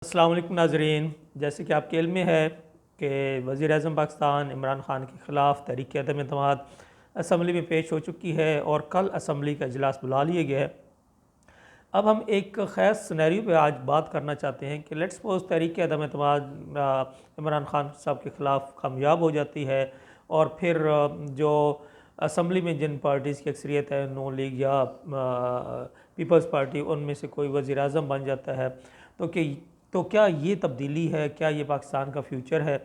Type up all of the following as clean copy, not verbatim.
अस्सलाम वालेकुम नाज़रीन। जैसे कि आपके इल्म में है कि वज़ीर-ए-आज़म पाकिस्तान इमरान ख़ान के ख़िलाफ़ तहरीक अदम एतमाद असम्बली में पेश हो चुकी है और कल असम्बली का इजलास बुला लिया गया है। अब हम एक ख़ास सिनेरियो पे आज बात करना चाहते हैं कि लेट्स सपोज़ तहरीक अदम एतमाद इमरान ख़ान साहब के ख़िलाफ़ कामयाब हो जाती है और फिर जो असम्बली में जिन पार्टीज़ की अक्सरियत है, नून लीग या पीपल्स पार्टी, उनमें से कोई वज़ीर-ए-आज़म बन जाता है तो कि तो क्या ये तब्दीली है, क्या ये पाकिस्तान का फ्यूचर है?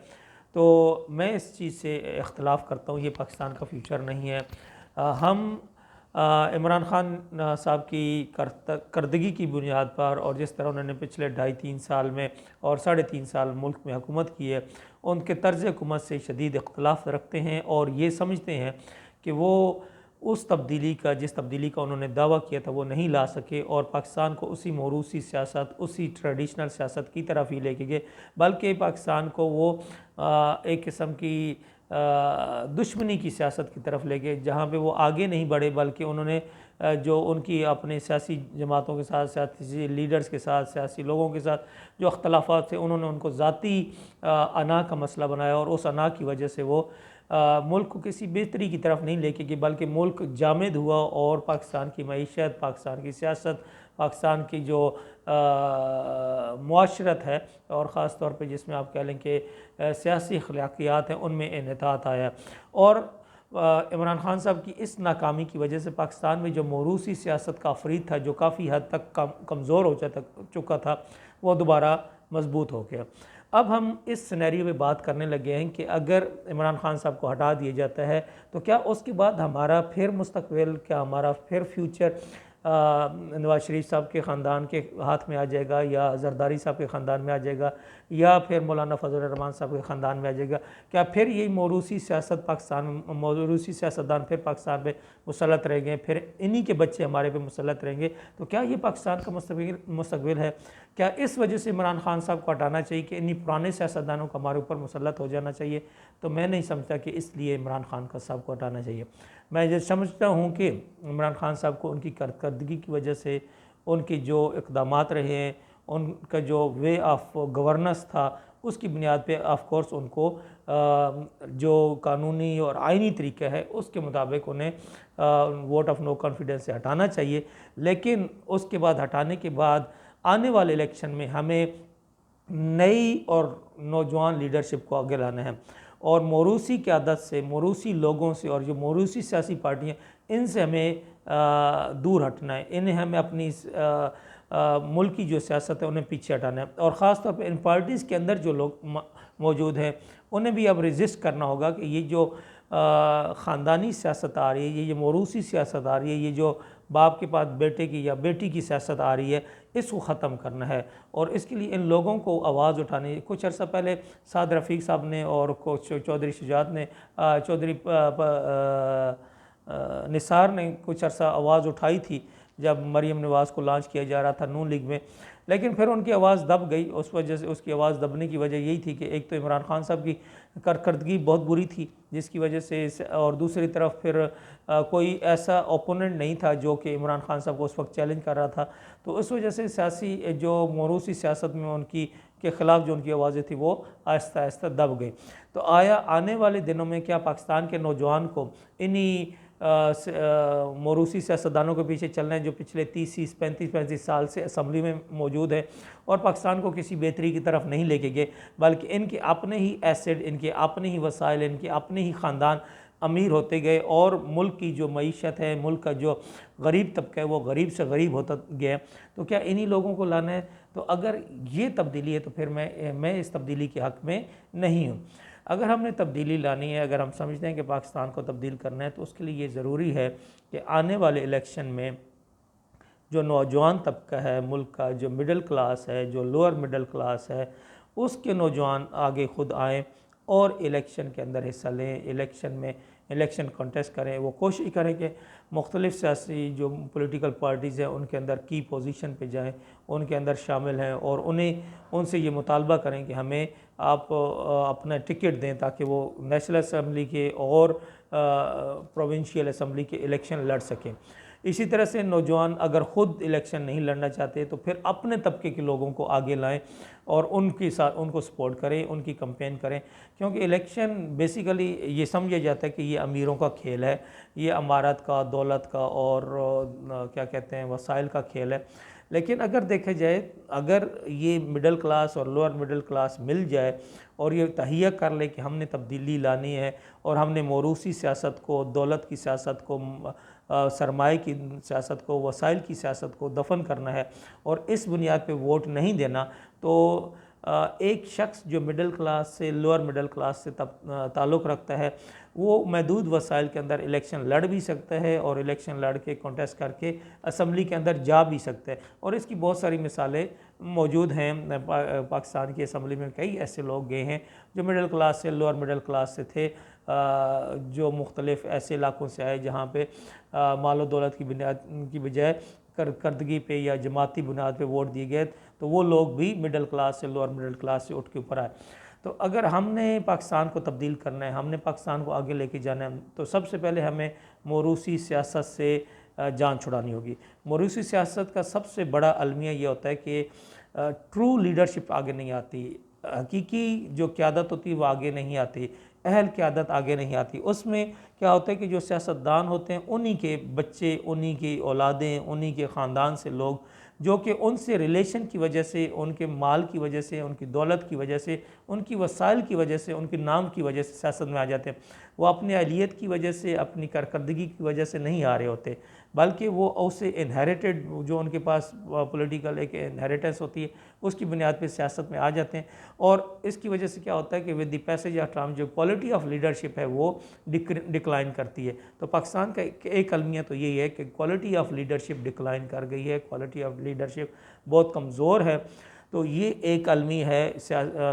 तो मैं इस चीज़ से इख्तलाफ़ करता हूँ, ये पाकिस्तान का फ्यूचर नहीं है। हम इमरान ख़ान साहब की करदगी की बुनियाद पर और जिस तरह उन्होंने पिछले 2.5-3 साल में और 3.5 साल मुल्क में हुकूमत की है, उनके तर्ज़ हुकूमत से शदीद इख्तलाफ़ रखते हैं और ये समझते हैं कि वो उस तब्दीली का जिस तब्दीली का उन्होंने दावा किया था वो नहीं ला सके और पाकिस्तान को उसी मौरूसी सियासत, उसी ट्रेडिशनल सियासत की तरफ ही लेके गए, बल्कि पाकिस्तान को वो एक किस्म की दुश्मनी की सियासत की तरफ ले गए, जहाँ पे वो आगे नहीं बढ़े बल्कि उन्होंने जो उनकी अपने सियासी जमातों के साथ, सियासी लीडर्स के साथ, सियासी लोगों के साथ जो अख्तलाफात थे, उन्होंने उनको ज़ाती अना का मसला बनाया और उस अना की वजह से वो मुल्क को किसी बेहतरी की तरफ नहीं लेके गए बल्कि मुल्क जामिद हुआ और पाकिस्तान की मईशत, पाकिस्तान की सियासत, पाकिस्तान की जो मुआशरत है और ख़ास तौर पे जिसमें आप कह लें कि सियासी अखलाकियात हैं, उनमें इन्हितात आया। और इमरान ख़ान साहब की इस नाकामी की वजह से पाकिस्तान में जो मौरूसी सियासत का अफरीद था, जो काफ़ी हद तक कमज़ोर हो चुका था, वो दोबारा मजबूत हो गया। अब हम इस सिनेरियो में बात करने लगे हैं कि अगर इमरान ख़ान साहब को हटा दिया जाता है तो क्या उसके बाद हमारा फिर मुस्तकबिल, क्या हमारा फिर फ्यूचर नवाज शरीफ साहब के ख़ानदान के हाथ में आ जाएगा या जरदारी साहब के ख़ानदान में आ जाएगा या फिर मौलाना फजल रहमान साहब के ख़ानदान में आ जाएगा? क्या फिर यही मौरूसी सियासत पाकिस्तान, मौरूसी सियासतदान फिर पाकिस्तान पे मुसलत रहेंगे, फिर इन्हीं के बच्चे हमारे पे मुसलत रहेंगे? तो क्या ये पाकिस्तान का मुस्तकबिल है? क्या इस वजह से इमरान ख़ान साहब को हटाना चाहिए कि इन्हीं पुराने सियासतदानों को हमारे ऊपर मुसलत हो जाना चाहिए? तो मैं नहीं समझता कि इसलिए इमरान ख़ान का साहब को हटाना चाहिए। मैं ये समझता हूँ कि इमरान ख़ान साहब को उनकी कारकर्दगी की वजह से, उनकी जो इक़दामात रहे हैं, उनका जो वे ऑफ गवर्नेंस था, उसकी बुनियाद पे ऑफ कोर्स उनको जो कानूनी और आइनी तरीका है उसके मुताबिक उन्हें वोट ऑफ नो कॉन्फिडेंस से हटाना चाहिए। लेकिन उसके बाद, हटाने के बाद आने वाले इलेक्शन में हमें नई और नौजवान लीडरशिप को आगे लाना है और मौरूसी क़यादत से, मौरूसी लोगों से और जो मौरूसी सियासी पार्टियाँ, इनसे हमें दूर हटना है। इन्हें हमें अपनी मुल्क की जो सियासत है उन्हें पीछे हटाना है और ख़ास तौर पे इन पार्टीज़ के अंदर जो लोग मौजूद हैं उन्हें भी अब रेजिस्ट करना होगा कि ये जो ख़ानदानी सियासत आ रही है, ये मौरूसी सियासत आ रही है, ये जो बाप के पास बेटे की या बेटी की सियासत आ रही है, इसको ख़त्म करना है। और इसके लिए इन लोगों को आवाज़ उठानी। कुछ अर्सा पहले साद रफ़ीक साहब ने और कुछ चौधरी शुजात ने, चौधरी निसार ने कुछ अर्सा आवाज़ उठाई थी जब मरीम नवाज़ को लॉन्च किया जा रहा था नून लीग में, लेकिन फिर उनकी आवाज़ दब गई। उस वजह से, उसकी आवाज़ दबने की वजह यही थी कि एक तो इमरान ख़ान साहब की कारकर्दगी बहुत बुरी थी जिसकी वजह से, और दूसरी तरफ फिर कोई ऐसा ओपोनेंट नहीं था जो कि इमरान ख़ान साहब को उस वक्त चैलेंज कर रहा था। तो उस वजह से सियासी जो मौरूसी सियासत में उनकी के ख़िलाफ़ जो उनकी आवाज़ें थी वो आहिस्ता आहिस्ता दब गई। तो आने वाले दिनों में क्या पाकिस्तान के नौजवान को इन्हीं मौरूसी सियासतदानों के पीछे चलना है जो पिछले 30-35 साल से असम्बली में मौजूद है और पाकिस्तान को किसी बेहतरी की तरफ नहीं लेके गए, बल्कि इनके अपने ही एसेट, इनके अपने ही वसाइल, इनके अपने ही ख़ानदान अमीर होते गए और मुल्क की जो मईशत है, मुल्क का जो गरीब तबका है वो गरीब से गरीब होता गया। तो क्या इन्हीं लोगों को लाना है? तो अगर ये तब्दीली है तो फिर मैं इस तब्दीली के हक़ में नहीं हूँ। अगर हमने तब्दीली लानी है, अगर हम समझते हैं कि पाकिस्तान को तब्दील करना है, तो उसके लिए ये ज़रूरी है कि आने वाले इलेक्शन में जो नौजवान तबका है मुल्क का, जो मिडिल क्लास है, जो लोअर मिडिल क्लास है, उसके नौजवान आगे खुद आएँ और इलेक्शन के अंदर हिस्सा लें, इलेक्शन कॉन्टेस्ट करें। वो कोशिश करें कि मुख्तलिफ़ सियासी जो पॉलिटिकल पार्टीज़ हैं उनके अंदर की पोजीशन पे जाएं, उनके अंदर शामिल हैं और उनसे ये मुतालबा करें कि हमें आप अपना टिकट दें ताकि वो नेशनल असम्बली के और प्रोविंशियल असम्बली के इलेक्शन लड़ सकें। इसी तरह से नौजवान अगर ख़ुद इलेक्शन नहीं लड़ना चाहते तो फिर अपने तबके के लोगों को आगे लाएं और उनके साथ उनको सपोर्ट करें, उनकी कैंपेन करें, क्योंकि इलेक्शन बेसिकली ये समझा जाता है कि ये अमीरों का खेल है, ये अमारत का, दौलत का और क्या कहते हैं वसाइल का खेल है। लेकिन अगर देखा जाए, अगर ये मिडिल क्लास और लोअर मिडिल क्लास मिल जाए और ये तहिया कर ले कि हमने तब्दीली लानी है और हमने मौरूसी सियासत को, दौलत की सियासत को, सरमाए की सियासत को, वसाइल की सियासत को दफन करना है और इस बुनियाद पे वोट नहीं देना, तो एक शख्स जो मिडिल क्लास से, लोअर मिडिल क्लास से ताल्लुक़ रखता है, वो महदूद वसाइल के अंदर इलेक्शन लड़ भी सकता है और इलेक्शन लड़ के कॉन्टेस्ट करके असम्बली के अंदर जा भी सकता है। और इसकी बहुत सारी मिसालें मौजूद हैं। पाकिस्तान की असम्बली में कई ऐसे लोग गए हैं जो मिडिल क्लास से, लोअर मिडिल क्लास से थे, जो मुख्तलिफ़ ऐसे इलाकों से आए जहाँ पे मालो दौलत की बुनियाद की बजाय करदगी पे या जमाती बुनियाद पे वोट दिए गए, तो वो लोग भी मिडिल क्लास से, लोअर मिडिल क्लास से उठ के ऊपर आए। तो अगर हमने पाकिस्तान को तब्दील करना है, हमने पाकिस्तान को आगे लेके जाना है, तो सबसे पहले हमें मौरूसी सियासत से जान छुड़ानी होगी। मौरूसी सियासत का सबसे बड़ा अलमिया ये होता है कि ट्रू लीडरशिप आगे नहीं आती, हकीकी जो क़यादत होती है वो आगे नहीं आती, अहल क़यादत आगे नहीं आती। उसमें क्या होता है कि जो सियासतदान होते हैं उन्हीं के बच्चे, उन्हीं की औलादें, उन्हीं के ख़ानदान से लोग जो कि उनसे रिलेशन की वजह से, उनके माल की वजह से, उनकी दौलत की वजह से, उनकी वसाइल की वजह से, उनके नाम की वजह से सियासत में आ जाते हैं। वो अपनी अहलियत की वजह से, अपनी कारकर्दगी की वजह से नहीं आ रहे होते, बल्कि वो उससे इनहेरिटेड, जो उनके पास पॉलिटिकल एक इनहेरिटेंस होती है, उसकी बुनियाद पर सियासत में आ जाते हैं। और इसकी वजह से क्या होता है कि with the passage of time जो क्वालिटी ऑफ लीडरशिप है वो डिक्लाइन करती है। तो पाकिस्तान का एक अलमिया तो यही है कि क्वालिटी ऑफ लीडरशिप डिक्लाइन कर गई है, क्वालिटी ऑफ लीडरशिप बहुत कमज़ोर है। तो ये एक अलमी है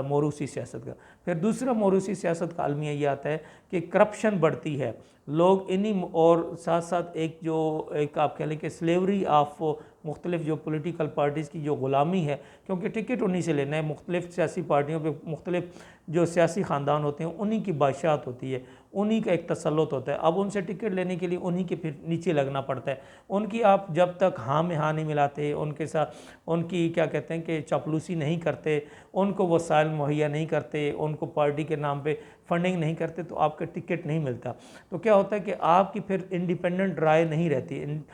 मौरूसी सियासत का। फिर दूसरा मौरूसी सियासत का अलमिया ये आता है कि करप्शन बढ़ती है, लोग इन्हीं, और साथ साथ एक आप कह लें कि स्लेवरी ऑफ मुख्तलिफ़ जो पॉलिटिकल पार्टीज़ की जो ग़ुलामी है, क्योंकि टिकट उन्हीं से लेना है। मुख्तलिफ़ सियासी पार्टियों पे मुख्तलिफ़ जो सियासी ख़ानदान होते हैं उन्हीं की बादशाहत होती है, उन्हीं का एक तसल्लुत होता है। अब उनसे टिकट लेने के लिए उन्हीं के फिर नीचे लगना पड़ता है। उनकी आप जब तक हाँ में हाँ नहीं मिलाते, उनके साथ उनकी क्या कहते हैं कि चापलूसी नहीं करते, उनको वसाइल मुहैया नहीं करते, उनको पार्टी के नाम पे फंडिंग नहीं करते, तो आपका टिकट नहीं मिलता। तो क्या होता है कि आपकी फिर इंडिपेंडेंट राय नहीं रहती।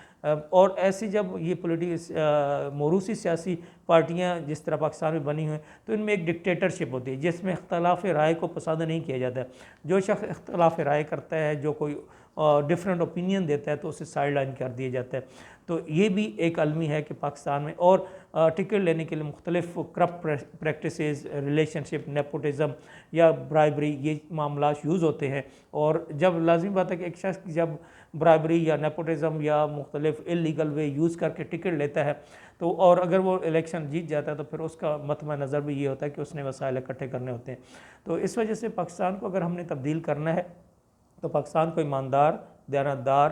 और ऐसी जब ये मौरूसी सियासी पार्टियां जिस तरह पाकिस्तान में बनी हुई हैं, तो इनमें एक डिक्टेटरशिप होती है जिसमें इख्तलाफ राय को पसंद नहीं किया जाता है। जो शख्स इख्तलाफ राय करता है, जो कोई डिफरेंट ओपिनियन देता है, तो उसे साइड लाइन कर दिया जाता है। तो ये भी एक अलमी है कि पाकिस्तान में, और टिकट लेने के लिए मुख्तलिफ करप्ट प्रैक्टिसेस, रिलेशनशिप, नेपोटिज़म या ब्राइबरी, ये मामला यूज़ होते हैं। और जब लाजिम बात है कि एक शख्स जब ब्राइबरी या नेपोटिज़म या मुख्तलिफ इलीगल वे यूज़ करके टिकट लेता है, तो और अगर वो इलेक्शन जीत जाता है, तो फिर उसका मतमा नज़र भी ये होता है कि उसने वसाइल इकट्ठे करने होते हैं। तो इस वजह से पाकिस्तान को अगर हमने तब्दील करना है, तो पाकिस्तान को ईमानदार, दयानतदार,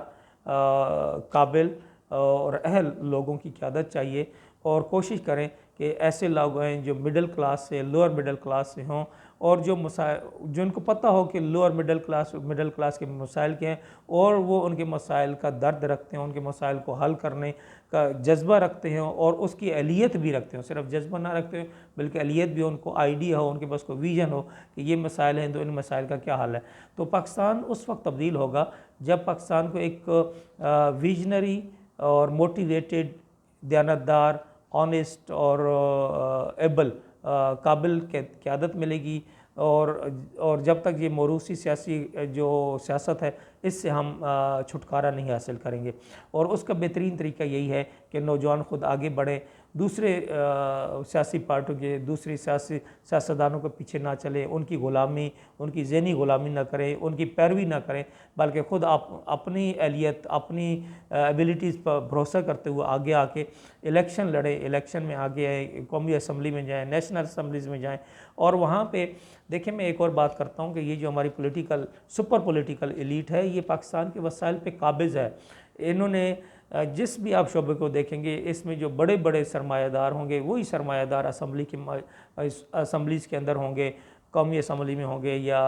काबिल और अहल लोगों की क़यादत चाहिए। और कोशिश करें कि ऐसे लोग हैं जो मिडिल क्लास से, लोअर मिडिल क्लास से हों, और जो उनको पता हो कि लोअर मिडिल क्लास के मसाइल के हैं, और वो उनके मसाइल का दर्द रखते हैं, उनके मसाइल को हल करने का जज्बा रखते हैं और उसकी अहलियत भी रखते हो। सिर्फ जज्बा ना रखते हो, बल्कि अहलियत भी, उनको आइडिया हो, उनके पास कोई विजन हो कि ये मसाइल हैं तो इन मसाइल का क्या हल है। तो पाकिस्तान उस वक्त तब्दील होगा जब पाकिस्तान को एक विजनरी और मोटिवेटेड, दयानतदार, ऑनेस्ट और एबल, काबिल क़यादत मिलेगी। और जब तक ये मौरूसी सियासी जो सियासत है, इससे हम छुटकारा नहीं हासिल करेंगे। और उसका बेहतरीन तरीका यही है कि नौजवान ख़ुद आगे बढ़े, दूसरे सियासी पार्टियों के, दूसरी सियासतदानों के पीछे ना चले, उनकी ग़ुलामी, उनकी ज़हनी ग़ुलामी ना करें, उनकी पैरवी ना करें, बल्कि ख़ुद अपनी अहलियत, अपनी एबिलिटीज़ पर भरोसा करते हुए आगे आके इलेक्शन लड़े, इलेक्शन में आगे आए, कौमी असम्बली में जाएँ, नेशनल असम्बलीज़ में जाएँ। और वहाँ पे देखिए, मैं एक और बात करता हूँ कि ये जो हमारी सुपर पॉलिटिकल एलीट है, ये पाकिस्तान के वसाइल पे काबिज़ है। इन्होंने जिस भी आप शोबे को देखेंगे, इसमें जो बड़े बड़े सरमायादार होंगे, वही सरमायादार असम्बलीज़ के अंदर होंगे, कौमी असम्बली में होंगे या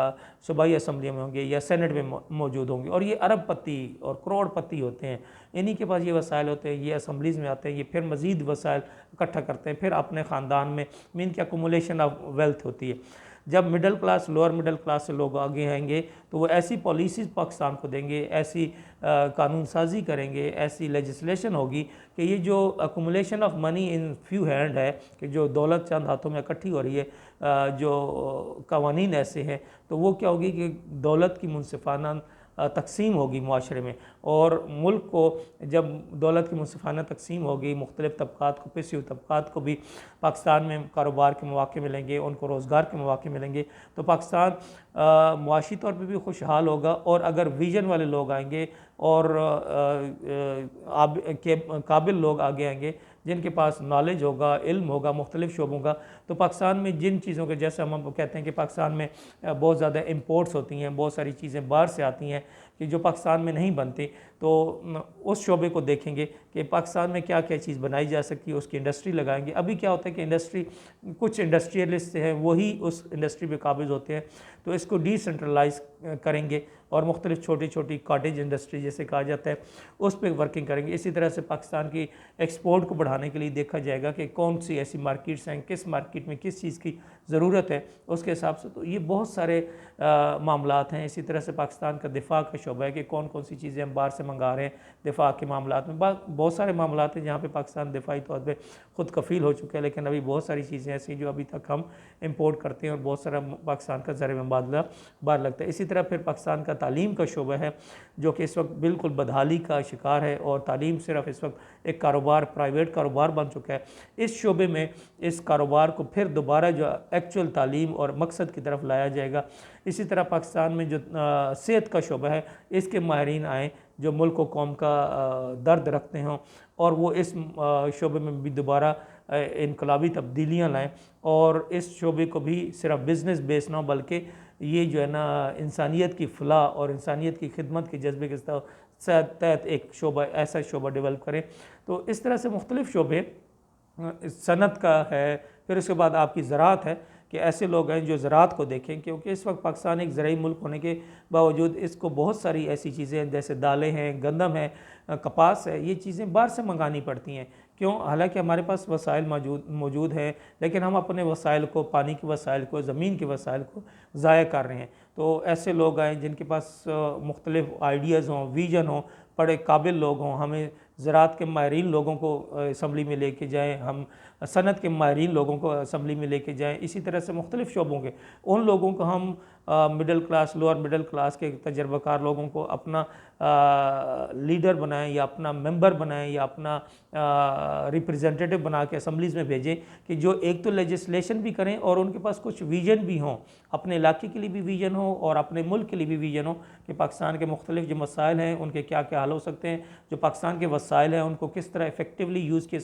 सूबाई असम्बली में होंगे या सेनेट में मौजूद होंगे, और ये अरबपति और करोड़पति होते हैं। इन्हीं के पास ये वसाइल होते हैं, ये असम्बलीज़ में आते हैं, ये फिर मज़ीद वसाइल इकट्ठा करते हैं, फिर अपने ख़ानदान में मीन की अकोमोलेशन ऑफ वेल्थ होती है। जब middle class, lower middle class से लोग आगे आएंगे तो वो ऐसी पॉलिसीज़ पाकिस्तान को देंगे, ऐसी कानून साजी करेंगे, ऐसी लेजिस्लेशन होगी कि ये जो accumulation of money in few hand है, कि जो दौलत चंद हाथों में इकट्ठी हो रही है, जो कवानीन ऐसे हैं, तो वो क्या होगी कि दौलत की मुनसिफाना तकसीम होगी माशरे में, और मुल्क को जब दौलत की मुनसिफाना तकसीम होगी, मुख्तलिफ़ तबक़ात को, पिछड़े हुए तबक़ात को भी पाकिस्तान में कारोबार के मौके मिलेंगे, उनको रोज़गार के मौके मिलेंगे, तो पाकिस्तान मुआशी तौर पर भी खुशहाल होगा। और अगर विजन वाले लोग आएंगे और काबिल लोग आगे आएंगे जिनके पास नॉलेज होगा, इल्म होगा मुख्तलिफ़ शोबों का, तो पाकिस्तान में जिन चीज़ों के, जैसे हम कहते हैं कि पाकिस्तान में बहुत ज़्यादा इंपोर्ट्स होती हैं, बहुत सारी चीज़ें बाहर से आती हैं कि जो पाकिस्तान में नहीं बनती, तो उस शोबे को देखेंगे कि पाकिस्तान में क्या क्या चीज़ बनाई जा सकती है, उसकी इंडस्ट्री लगाएंगे। अभी क्या होता है कि इंडस्ट्री, कुछ इंडस्ट्रियलिस्ट हैं वही उस इंडस्ट्री पे काबिज होते हैं, तो इसको डिसेंट्रलाइज करेंगे और मुख्तलिफ़ छोटी छोटी कॉटेज इंडस्ट्री जैसे कहा जाता है उस पर वर्किंग करेंगे। इसी तरह से पाकिस्तान की एक्सपोर्ट को बढ़ाने के लिए देखा जाएगा कि कौन सी ऐसी मार्केट्स हैं, किस मार्केट में किस चीज़ की ज़रूरत है, उसके हिसाब से। तो ये बहुत सारे मामलात हैं। इसी तरह से पाकिस्तान का दिफा का शोबा है कि कौन कौन सी चीज़ें हम बाहर से मंगा रहे हैं दिफा के मामलात में। बहुत सारे मामलात हैं जहाँ पे पाकिस्तान दिफाई तौर पे ख़ुद कफ़ील हो चुका है, लेकिन अभी बहुत सारी चीज़ें ऐसी जो अभी तक हम इंपोर्ट करते हैं और बहुत सारा पाकिस्तान का ज़र मुबादला बाहर लगता है। इसी तरह फिर पाकिस्तान का तालीम का शोबा है जो कि इस वक्त बिल्कुल बदहाली का शिकार है, और तालीम सिर्फ इस वक्त एक कारोबार, प्राइवेट कारोबार बन चुका है। इस शोबे में इस कारोबार को फिर दोबारा जो एक्चुअल तालीम और मकसद की तरफ लाया जाएगा। इसी तरह पाकिस्तान में जो सेहत का शोबा है, इसके माहिरीन आएँ जो मुल्क व कौम का दर्द रखते हों, और वो इस शोबे में भी दोबारा इनकलाबी तब्दीलियाँ लाएँ, और इस शोबे को भी सिर्फ बिज़नेस बेस ना हो बल्कि ये जो है ना इंसानियत की फ़लाह और इंसानियत की खिदमत के जज्बे के तहत एक शोबा, ऐसा शोबा डेवलप करें। तो इस तरह से मुख्तलिफ़ शोबे, सनत का है, फिर उसके बाद आपकी ज़राअत है कि ऐसे लोग हैं जो ज़राअत को देखें, क्योंकि इस वक्त पाकिस्तान एक ज़राई मुल्क होने के बावजूद इसको बहुत सारी ऐसी चीज़ें हैं जैसे दालें हैं, गंदम है, कपास है, ये चीज़ें बाहर से मंगानी पड़ती हैं। क्यों? हालांकि हमारे पास वसाइल मौजूद हैं, लेकिन हम अपने वसाइल को, पानी के वसाइल को, ज़मीन के वसाइल को ज़ाया कर रहे हैं। तो ऐसे लोग आएँ जिनके पास मुख्तलिफ़ आइडियाज़ हों, विजन हों, बड़े काबिल लोग हों, हमें ज़राअत के माहिरीन लोगों को असम्बली में लेके जाएँ, हम सनत के माहिरीन लोगों को असम्बली में लेके जाएँ। इसी तरह से मुख्तलिफ़ शोबों के उन लोगों को हम middle class, lower middle class के तजर्बाकार लोगों को अपना लीडर बनाएं या अपना मेंबर बनाएं या अपना रिप्रेजेंटेटिव बना के असम्बलीज़ में भेजें कि जो एक तो लेजिस्लेशन भी करें और उनके पास कुछ विजन भी हों, अपने इलाके के लिए भी विजन हो और अपने मुल्क के लिए भी विजन हो कि पाकिस्तान के मुख्तलिफ जो मसाइल हैं उनके क्या क्या हल हो सकते हैं, जो पाकिस्तान के वसाइल हैं उनको किस तरह इफ़ेक्टिवली यूज़ किया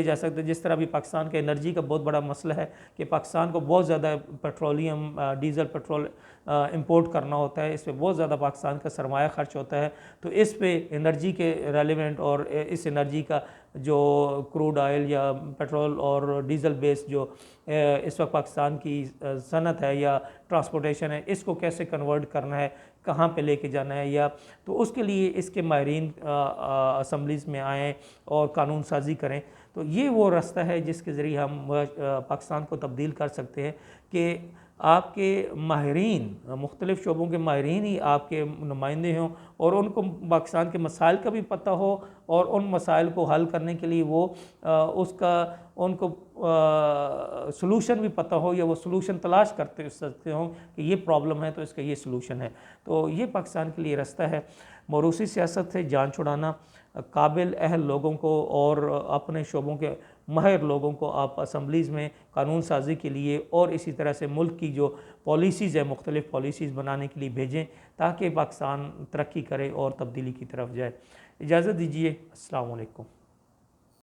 जा सकता है। जिस तरह अभी पाकिस्तान के एनर्जी का बहुत बड़ा मसला है कि पाकिस्तान को बहुत ज़्यादा पेट्रोलियम, डीज़ल, पेट्रोल इंपोर्ट करना होता है, इस पर बहुत ज़्यादा पाकिस्तान का सरमाया खर्च होता है। तो इस पे एनर्जी के रेलिवेंट और इस एनर्जी का जो क्रूड ऑयल या पेट्रोल और डीज़ल बेस जो इस वक्त पाकिस्तान की सनत है या ट्रांसपोर्टेशन है, इसको कैसे कन्वर्ट करना है, कहाँ पे लेके जाना है, या तो उसके लिए इसके माहिरीन असम्बलीज़ में आएँ और कानून साजी करें। तो ये वो रास्ता है जिसके ज़रिए हम पाकिस्तान को तब्दील कर सकते हैं कि आपके माहिरीन, मुख्तलिफ़ शोबों के माहिरीन ही आपके नुमाइंदे हों और उनको पाकिस्तान के मसाइल का भी पता हो और उन मसाइल को हल करने के लिए वो उनको सलूशन भी पता हो या वो सलूशन तलाश करते सकते हों कि ये प्रॉब्लम है तो इसका ये सलूशन है। तो ये पाकिस्तान के लिए रास्ता है। मौरूसी सियासत से जान छुड़ाना, काबिल अहल लोगों को और अपने शोबों के माहिर लोगों को आप असम्बलीज़ में कानून साजी के लिए और इसी तरह से मुल्क की जो पॉलिसीज़ है, मुख्तलिफ़ पॉलिसीज़ बनाने के लिए भेजें ताकि पाकिस्तान तरक्की करे और तब्दीली की तरफ जाए। इजाज़त दीजिए। अस्सलाम वालेकुम।